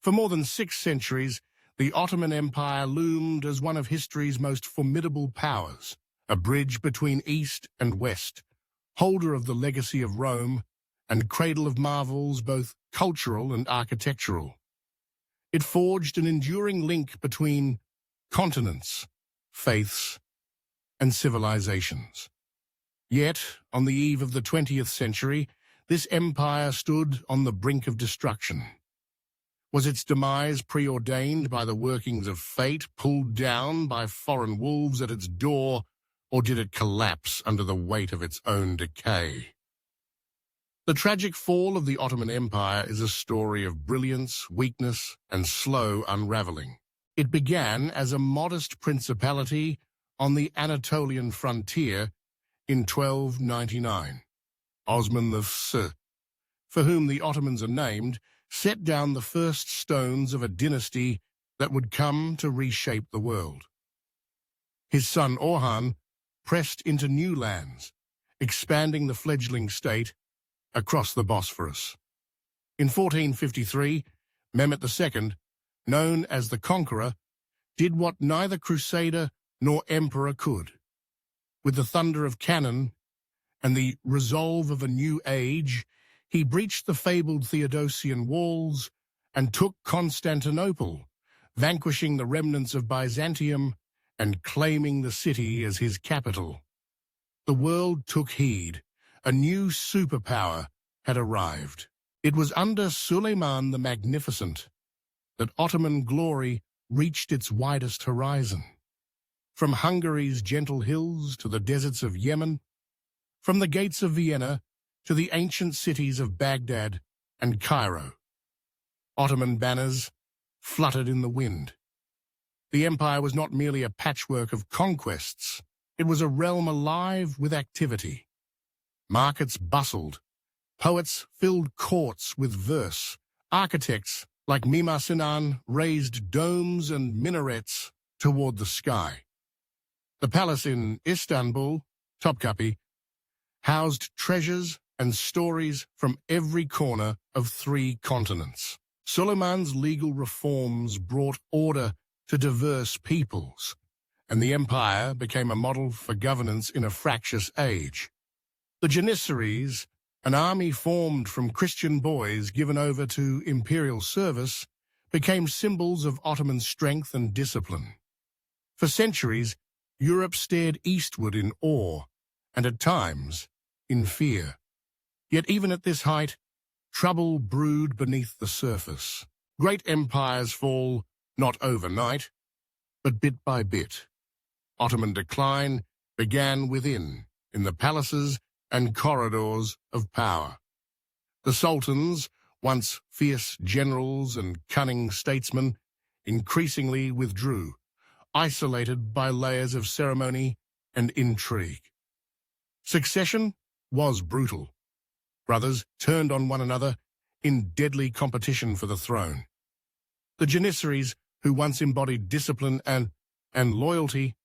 For more than 6 centuries, the Ottoman Empire loomed as one of history's most formidable powers, a bridge between East and West, holder of the legacy of Rome, and cradle of marvels both cultural and architectural. It forged an enduring link between continents, faiths, and civilizations. Yet, on the eve of the 20th century, this empire stood on the brink of destruction. Was its demise preordained by the workings of fate, pulled down by foreign wolves at its door, or did it collapse under the weight of its own decay? The tragic fall of the Ottoman Empire is a story of brilliance, weakness, and slow unraveling. It began as a modest principality on the Anatolian frontier in 1299. Osman I, for whom the Ottomans are named, set down the first stones of a dynasty that would come to reshape the world. His son Orhan pressed into new lands, expanding the fledgling state across the Bosphorus. In 1453, Mehmet II, known as the Conqueror, did what neither crusader nor emperor could. With the thunder of cannon and the resolve of a new age, he breached the fabled Theodosian walls and took Constantinople, vanquishing the remnants of Byzantium and claiming the city as his capital. The world took heed. A new superpower had arrived. It was under Suleiman the Magnificent that Ottoman glory reached its widest horizon. From Hungary's gentle hills to the deserts of Yemen, from the gates of Vienna to the ancient cities of Baghdad and Cairo, Ottoman banners fluttered in the wind. The empire was not merely a patchwork of conquests, it was a realm alive with activity. Markets bustled, poets filled courts with verse, architects like Mimar Sinan raised domes and minarets toward the sky. The palace in Istanbul, Topkapi, housed treasures and stories from every corner of 3 continents. Suleiman's legal reforms brought order to diverse peoples, and the empire became a model for governance in a fractious age. The Janissaries, an army formed from Christian boys given over to imperial service, became symbols of Ottoman strength and discipline. For centuries, Europe stared eastward in awe, and at times, in fear. Yet even at this height, trouble brewed beneath the surface. Great empires fall not overnight, but bit by bit. Ottoman decline began within, in the palaces and corridors of power. The sultans, once fierce generals and cunning statesmen, increasingly withdrew, isolated by layers of ceremony and intrigue. Succession was brutal. Brothers turned on one another in deadly competition for the throne. The Janissaries, who once embodied discipline and loyalty,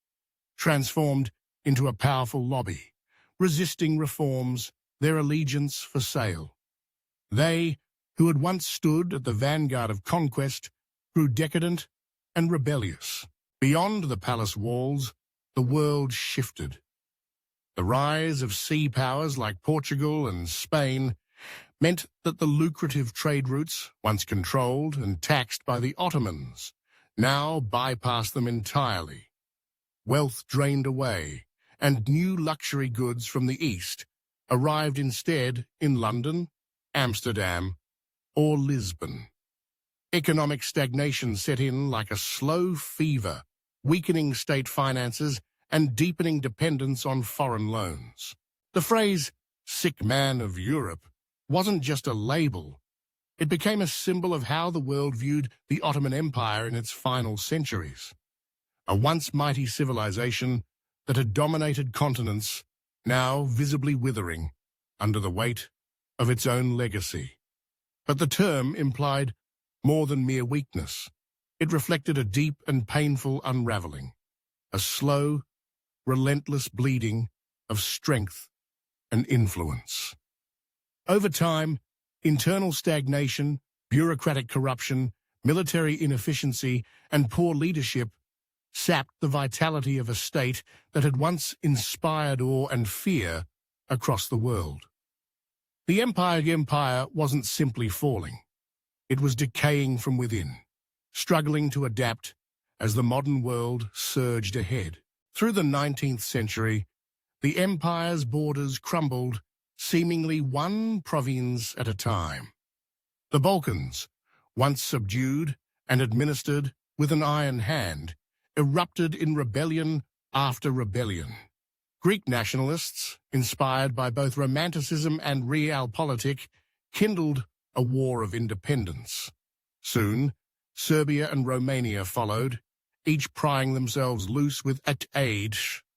transformed into a powerful lobby, resisting reforms, their allegiance for sale. They, who had once stood at the vanguard of conquest, grew decadent and rebellious. Beyond the palace walls, the world shifted. The rise of sea powers like Portugal and Spain meant that the lucrative trade routes, once controlled and taxed by the Ottomans, now bypassed them entirely. Wealth drained away, and new luxury goods from the East arrived instead in London, Amsterdam, or Lisbon. Economic stagnation set in like a slow fever, weakening state finances and deepening dependence on foreign loans. The phrase, "sick man of Europe," wasn't just a label. It became a symbol of how the world viewed the Ottoman Empire in its final centuries. A once mighty civilization that had dominated continents, now visibly withering under the weight of its own legacy. But the term implied more than mere weakness. It reflected a deep and painful unraveling, a slow, relentless bleeding of strength and influence. Over time, internal stagnation, bureaucratic corruption, Military inefficiency and poor leadership sapped the vitality of a state that had once inspired awe and fear across the world. The empire wasn't simply falling. It was decaying from within, struggling to adapt as the modern world surged ahead. Through the 19th century, the empire's borders crumbled, seemingly one province at a time. The Balkans, once subdued and administered with an iron hand, erupted in rebellion after rebellion. Greek nationalists, inspired by both Romanticism and realpolitik, kindled a war of independence. Soon, Serbia and Romania followed, each prying themselves loose with aid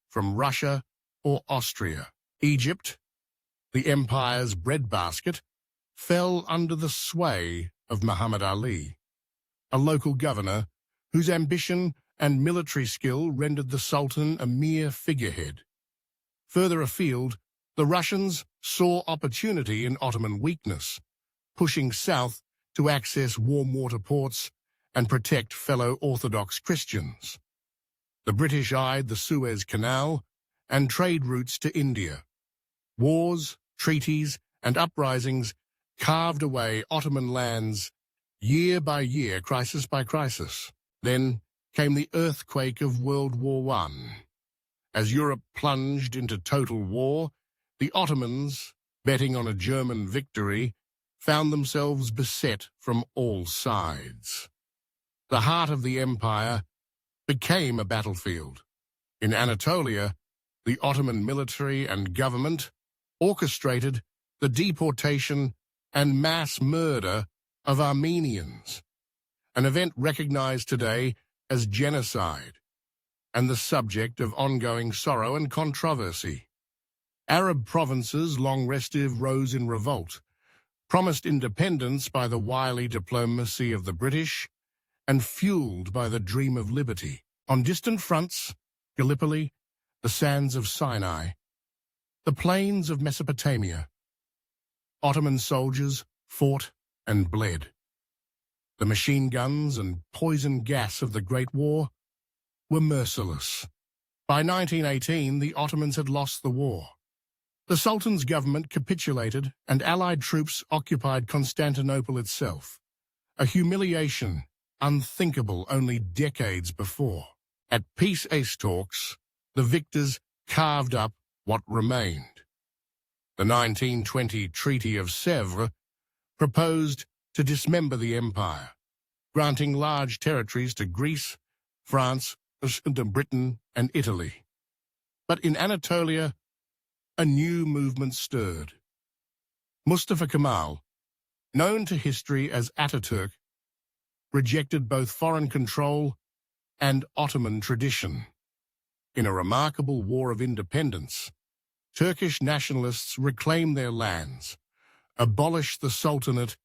from Russia or Austria. Egypt, the empire's breadbasket, fell under the sway of Muhammad Ali, a local governor whose ambition and military skill rendered the Sultan a mere figurehead. Further afield, the Russians saw opportunity in Ottoman weakness, pushing south to access warm water ports and protect fellow Orthodox Christians. The British eyed the Suez Canal and trade routes to India. Wars, treaties, and uprisings carved away Ottoman lands year by year, crisis by crisis. Then came the earthquake of World War I. As Europe plunged into total war, the Ottomans, betting on a German victory, found themselves beset from all sides. The heart of the empire became a battlefield. In Anatolia, the Ottoman military and government orchestrated the deportation and mass murder of Armenians, an event recognized today as genocide and the subject of ongoing sorrow and controversy. Arab provinces, long restive, rose in revolt, promised independence by the wily diplomacy of the British and fueled by the dream of liberty. On distant fronts, Gallipoli, the sands of Sinai, the plains of Mesopotamia, Ottoman soldiers fought and bled. The machine guns and poison gas of the Great War were merciless. By 1918, the Ottomans had lost the war. The Sultan's government capitulated and Allied troops occupied Constantinople itself, a humiliation unthinkable only decades before. At peace talks, the victors carved up what remained. The 1920 Treaty of Sèvres proposed to dismember the empire, granting large territories to Greece, France, Britain, and Italy. But in Anatolia, a new movement stirred. Mustafa Kemal, known to history as Ataturk, rejected both foreign control and Ottoman tradition. In a remarkable war of independence, Turkish nationalists reclaimed their lands, abolished the Sultanate,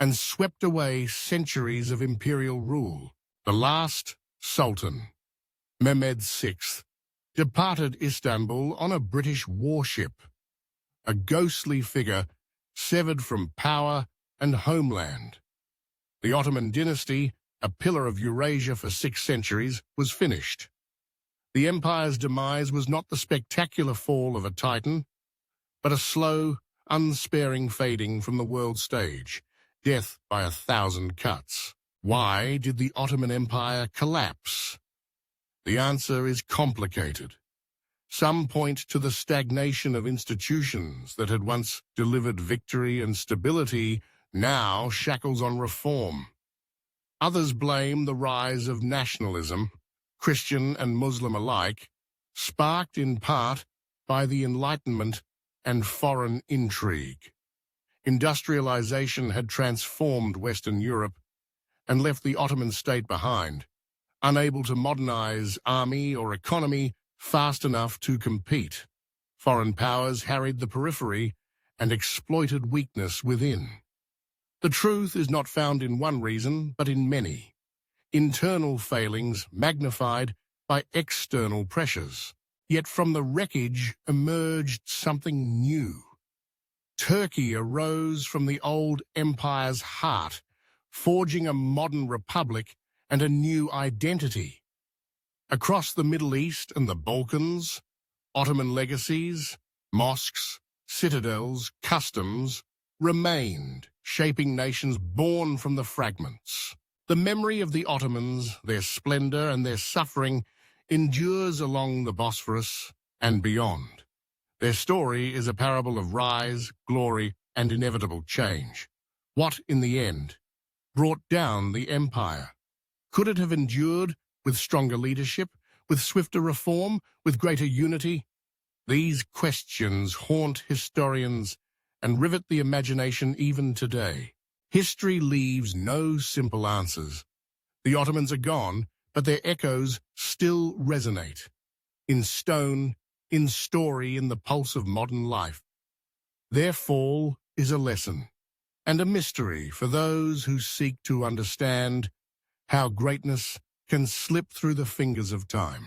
and swept away centuries of imperial rule. The last Sultan, Mehmed VI, departed Istanbul on a British warship, a ghostly figure severed from power and homeland. The Ottoman dynasty, a pillar of Eurasia for 6 centuries, was finished. The empire's demise was not the spectacular fall of a titan, but a slow, unsparing fading from the world stage, death by 1,000 cuts. Why did the Ottoman Empire collapse? The answer is complicated. Some point to the stagnation of institutions that had once delivered victory and stability, now shackles on reform. Others blame the rise of nationalism, Christian and Muslim alike, sparked in part by the Enlightenment and foreign intrigue. Industrialization had transformed Western Europe and left the Ottoman state behind, unable to modernize army or economy fast enough to compete. Foreign powers harried the periphery and exploited weakness within. The truth is not found in one reason, but in many. Internal failings magnified by external pressures. Yet from the wreckage emerged something new. Turkey arose from the old empire's heart, forging a modern republic and a new identity. Across the Middle East and the Balkans, Ottoman legacies, mosques, citadels, customs remained, shaping nations born from the fragments. The memory of the Ottomans, their splendor and their suffering, endures along the Bosphorus and beyond. Their story is a parable of rise, glory, and inevitable change. What, in the end, brought down the empire? Could it have endured with stronger leadership, with swifter reform, with greater unity? These questions haunt historians and rivet the imagination even today. History leaves no simple answers. The Ottomans are gone, but their echoes still resonate. In stone, in story, in the pulse of modern life. Their fall is a lesson and a mystery for those who seek to understand how greatness can slip through the fingers of time.